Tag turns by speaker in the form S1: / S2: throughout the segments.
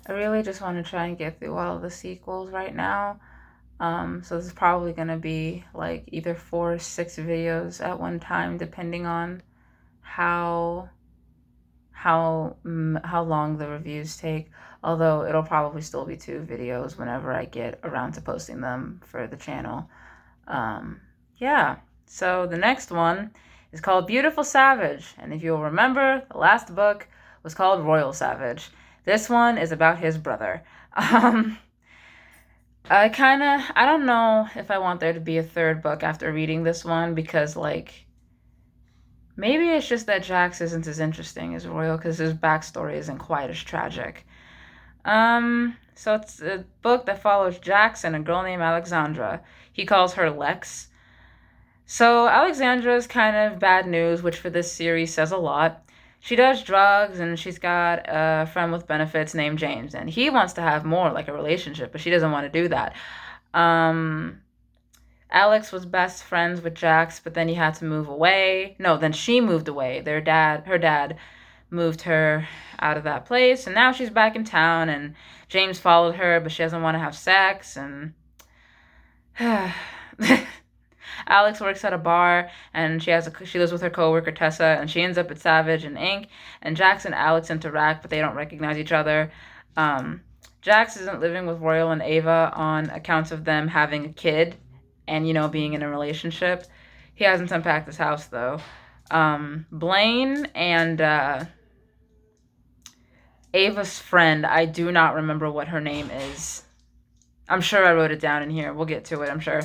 S1: I really just want to try and get through all of the sequels right now. So this is probably gonna be like either 4 or 6 videos at one time, depending on how how long the reviews take. Although it'll probably still be 2 videos whenever I get around to posting them for the channel. Um, yeah. So the next one is called Beautiful Savage, and if you'll remember, the last book was called Royal Savage. This one is about his brother. Um, I don't know if I want there to be a third book after reading this one because, like, maybe it's just that Jax isn't as interesting as Royal because his backstory isn't quite as tragic. So it's a book that follows Jax and a girl named Alexandra. He calls her Lex. So Alexandra is kind of bad news, which for this series says a lot. She does drugs and she's got a friend with benefits named James, and he wants to have more like a relationship, but she doesn't want to do that. Um, Alex was best friends with Jax, but then he had to move away. No, then she moved away. Her dad, moved her out of that place, and now she's back in town. And James followed her, but she doesn't want to have sex. And Alex works at a bar, and she lives with her coworker Tessa, and she ends up at Savage and Inc. And Jax and Alex interact, but they don't recognize each other. Um, Jax isn't living with Royal and Ava on account of them having a kid, and being in a relationship. He hasn't unpacked his house though. Blaine and Ava's friend, I do not remember what her name is. I'm sure I wrote it down in here. We'll get to it, I'm sure.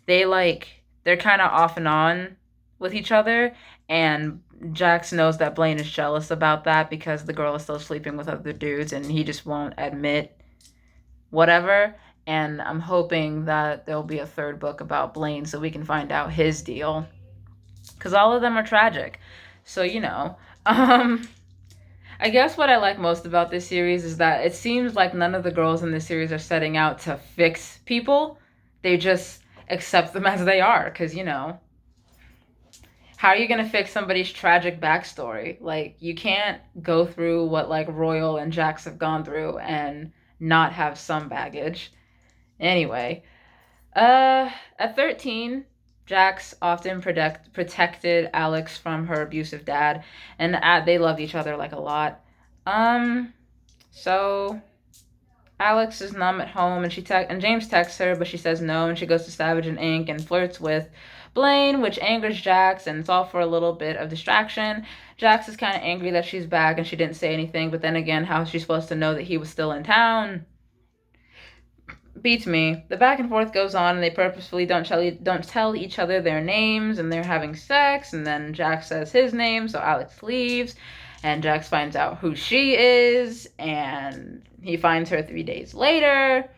S1: They're kind of off and on with each other, and Jax knows that Blaine is jealous about that because the girl is still sleeping with other dudes and he just won't admit whatever. And I'm hoping that there'll be a third book about Blaine so we can find out his deal because all of them are tragic. So, um, I guess what I like most about this series is that it seems like none of the girls in this series are setting out to fix people. They just accept them as they are because, how are you going to fix somebody's tragic backstory? Like, you can't go through what, like, Royal and Jax have gone through and not have some baggage. Anyway, at 13, Jax often protected Alex from her abusive dad, and they loved each other like a lot. Um, so Alex is numb at home, and and James texts her, but she says no, and she goes to Savage and Inc. and flirts with Blaine, which angers Jax, and it's all for a little bit of distraction. Jax is kind of angry that she's back and she didn't say anything, but then again, how is she supposed to know that he was still in town? Beats me. The back and forth goes on, and they purposefully don't tell each other their names, and they're having sex. And then Jax says his name, so Alex leaves, and Jax finds out who she is, and he finds her 3 days later.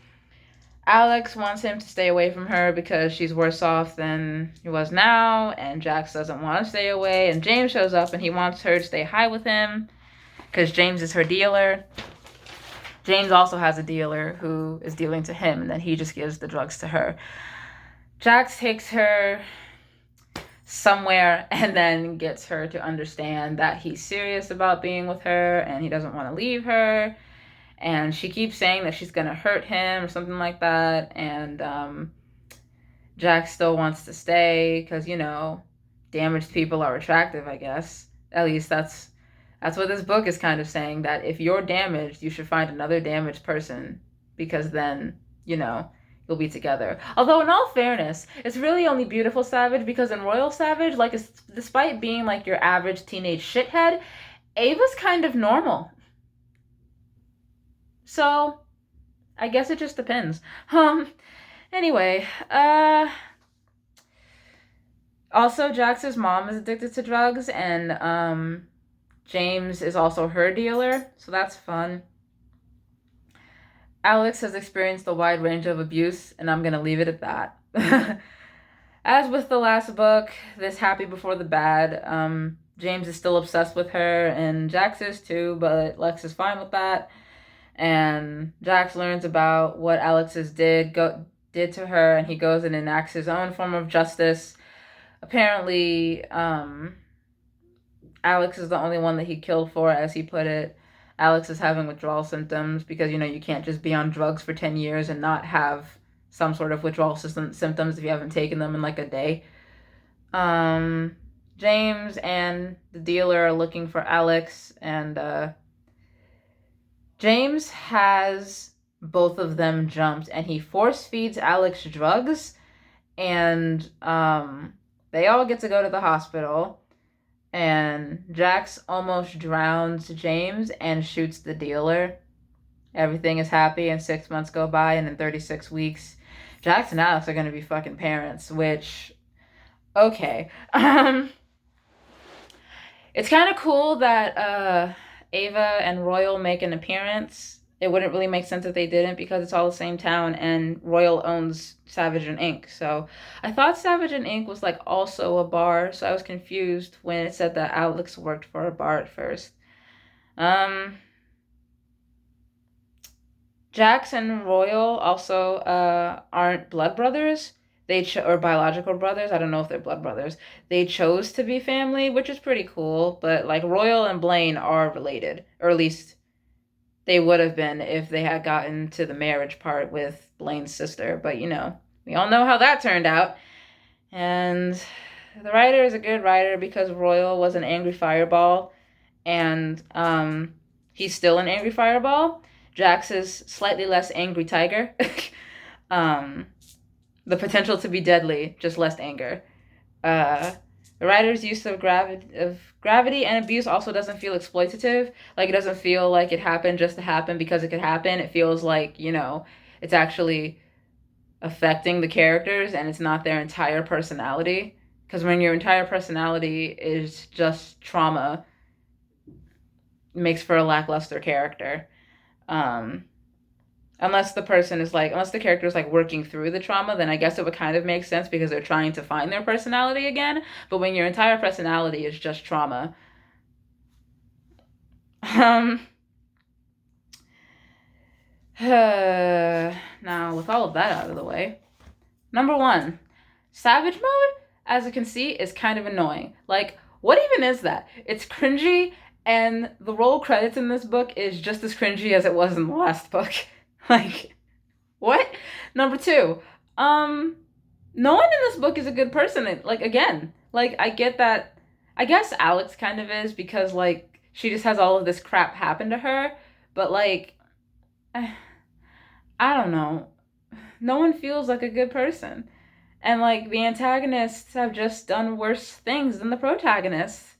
S1: Alex wants him to stay away from her because she's worse off than he was now, and Jax doesn't want to stay away. And James shows up, and he wants her to stay high with him because James is her dealer. James also has a dealer who is dealing to him, and then he just gives the drugs to her. Jax takes her somewhere and then gets her to understand that he's serious about being with her and he doesn't want to leave her. And she keeps saying that she's going to hurt him or something like that. And Jax still wants to stay because, damaged people are attractive, I guess. At least that's what this book is kind of saying, that if you're damaged, you should find another damaged person because then, you'll be together. Although, in all fairness, it's really only Beautiful Savage because in Royal Savage, like, despite being like your average teenage shithead, Ava's kind of normal. So, I guess it just depends. Anyway, also Jax's mom is addicted to drugs, and James is also her dealer, so that's fun. Alex has experienced a wide range of abuse, and I'm gonna leave it at that. As with the last book, this Happy Before the Bad, James is still obsessed with her, and Jax is too, but Lex is fine with that. And Jax learns about what Alex's did to her, and he goes and enacts his own form of justice. Apparently, Alex is the only one that he killed for, as he put it. Alex is having withdrawal symptoms because, you can't just be on drugs for 10 years and not have some sort of withdrawal symptoms if you haven't taken them in like a day. Um, James and the dealer are looking for Alex, and James has both of them jumped, and he force feeds Alex drugs, and they all get to go to the hospital. And Jax almost drowns James and shoots the dealer. Everything is happy, and 6 months go by, and in 36 weeks, Jax and Alex are going to be fucking parents, which, okay. It's kind of cool that Ava and Royal make an appearance. It wouldn't really make sense if they didn't because it's all the same town, and Royal owns Savage and Ink. So I thought Savage and Ink was like also a bar, so I was confused when it said that Alex worked for a bar at first. Jax and Royal also aren't blood brothers. Or biological brothers. I don't know if they're blood brothers. They chose to be family, which is pretty cool. But like Royal and Blaine are related, or at least they would have been if they had gotten to the marriage part with Blaine's sister. But we all know how that turned out. And the writer is a good writer because Royal was an angry fireball, and he's still an angry fireball. Jax is slightly less angry tiger. The potential to be deadly, just less anger. The writer's use of gravity and abuse also doesn't feel exploitative. Like, it doesn't feel like it happened just to happen because it could happen. It feels like, it's actually affecting the characters and it's not their entire personality. Because when your entire personality is just trauma, it makes for a lackluster character. Unless the character is like working through the trauma, then I guess it would kind of make sense because they're trying to find their personality again. But when your entire personality is just trauma, now with all of that out of the way, number one, Savage mode, as you can see, is kind of annoying. Like, what even is that? It's cringy, and the roll credits in this book is just as cringy as it was in the last book. Like, what? Number two, no one in this book is a good person. Like, again, like, I get that. I guess Alex kind of is because, like, she just has all of this crap happen to her. But, like, I don't know. No one feels like a good person. And, like, the antagonists have just done worse things than the protagonists.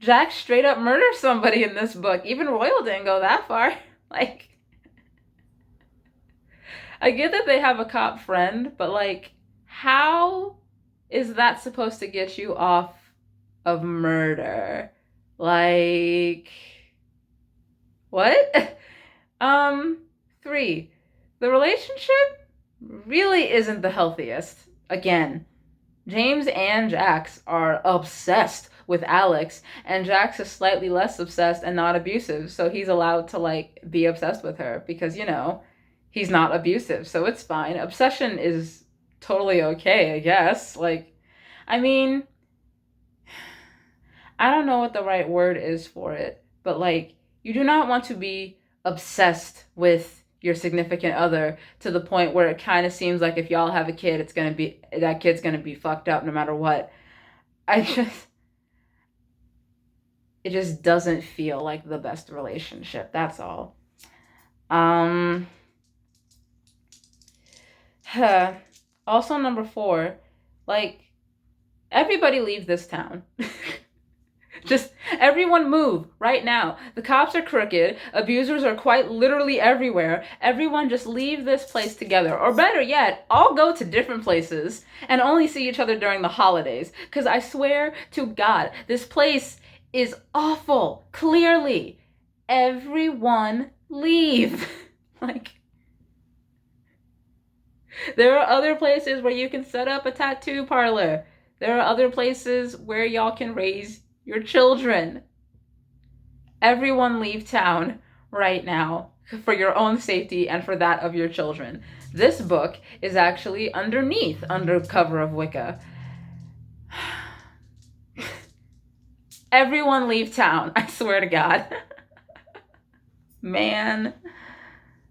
S1: Jax straight up murders somebody in this book. Even Royal didn't go that far. Like, I get that they have a cop friend, but like, how is that supposed to get you off of murder? Like, what? 3. The relationship really isn't the healthiest. Again, James and Jax are obsessed with Alex, and Jax is slightly less obsessed and not abusive, so he's allowed to like be obsessed with her because he's not abusive, so it's fine. Obsession is totally okay, I guess. Like, I mean, I don't know what the right word is for it, but like, you do not want to be obsessed with your significant other to the point where it kind of seems like if y'all have a kid, that kid's gonna be fucked up no matter what. It just doesn't feel like the best relationship. That's all. Also, number 4, like, everybody leave this town. Just everyone move right now. The cops are crooked. Abusers are quite literally everywhere. Everyone just leave this place together. Or better yet, all go to different places and only see each other during the holidays. Because I swear to God, this place is awful. Clearly. Everyone leave. Like, there are other places where you can set up a tattoo parlor. There are other places where y'all can raise your children. Everyone leave town right now for your own safety and for that of your children. This book is actually under cover of Wicca. Everyone leave town, I swear to God. Man,